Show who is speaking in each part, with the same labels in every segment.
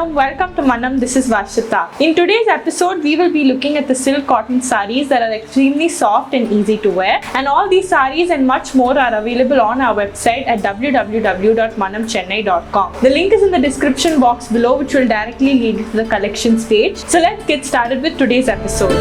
Speaker 1: Manam, welcome to Manam. This is Vashita. In today's episode, we will be looking at the silk cotton sarees that are extremely soft and easy to wear. And all these sarees and much more are available on our website at www.manamchennai.com. The link is in the description box below, which will directly lead you to the collections page. So let's get started with today's episode.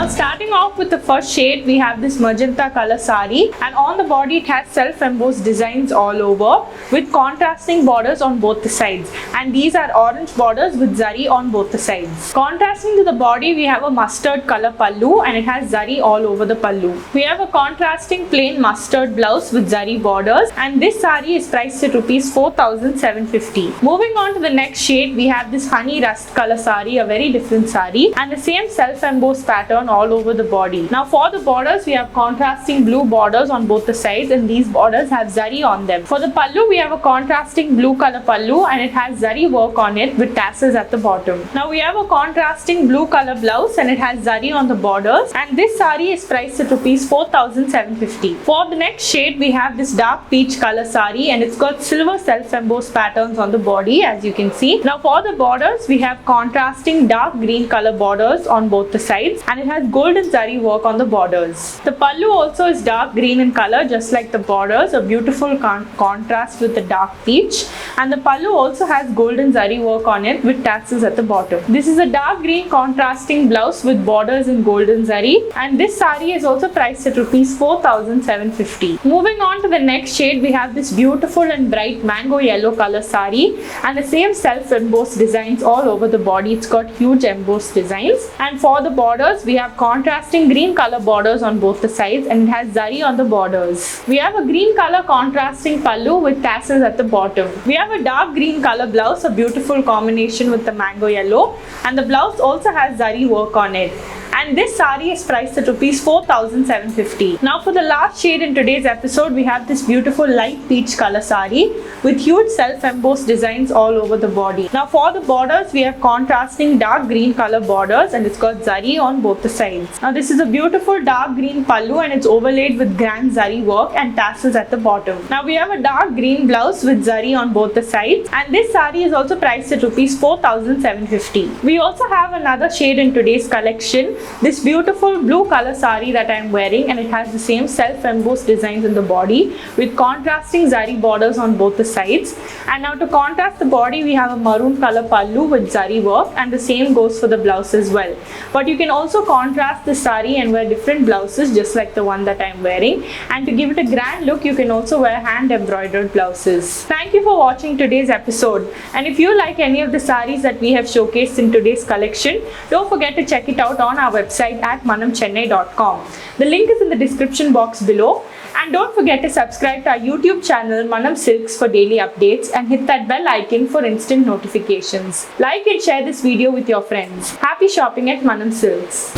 Speaker 1: Starting off with the first shade, we have this magenta color saree, and on the body it has self-embossed designs all over with contrasting borders on both the sides, and these are orange borders with zari on both the sides. Contrasting to the body, we have a mustard color pallu and it has zari all over the pallu. We have a contrasting plain mustard blouse with zari borders, and this saree is priced at rupees 4,750. Moving on to the next shade, we have this honey rust color saree, a very different saree, and the same self-embossed pattern all over the body. Now for the borders, we have contrasting blue borders on both the sides, and these borders have zari on them. For the pallu, we have a contrasting blue color pallu and it has zari work on it with tassels at the bottom. Now we have a contrasting blue color blouse and it has zari on the borders, and this saree is priced at rupees 4,750. For the next shade, we have this dark peach color saree and it's got silver self-embossed patterns on the body, as you can see. Now for the borders, we have contrasting dark green color borders on both the sides, and it has golden zari work on the borders. The pallu also is dark green in color, just like the borders, a beautiful contrast with the dark peach, and the pallu also has golden zari work on it with tassels at the bottom. This is a dark green contrasting blouse with borders in golden zari, and this saree is also priced at rupees 4,750. Moving on to the next shade, we have this beautiful and bright mango yellow color saree, and the same self-embossed designs all over the body. It's got huge embossed designs, and for the borders, we have contrasting green color borders on both the sides, and it has zari on the borders. We have a green color contrasting pallu with tassels at the bottom. We have a dark green color blouse, a beautiful combination with the mango yellow, and the blouse also has zari work on it. And this saree is priced at rupees 4,750. Now for the last shade in today's episode, we have this beautiful light peach color saree with huge self-embossed designs all over the body. Now for the borders, we have contrasting dark green color borders, and it's got zari on both the sides. Now this is a beautiful dark green pallu and it's overlaid with grand zari work and tassels at the bottom. Now we have a dark green blouse with zari on both the sides, and this saree is also priced at rupees 4,750. We also have another shade in today's collection, this beautiful blue color saree that I am wearing, and it has the same self-embossed designs in the body with contrasting zari borders on both the sides. And now to contrast the body, we have a maroon color pallu with zari work, and the same goes for the blouse as well. But you can also contrast the saree and wear different blouses just like the one that I am wearing, and to give it a grand look, you can also wear hand embroidered blouses. Thank you for watching today's episode, and if you like any of the sarees that we have showcased in today's collection, don't forget to check it out on our website at manamchennai.com. The link is in the description box below, and don't forget to subscribe to our YouTube channel Manam Silks for daily updates and hit that bell icon for instant notifications. Like and share this video with your friends. Happy shopping at Manam Silks.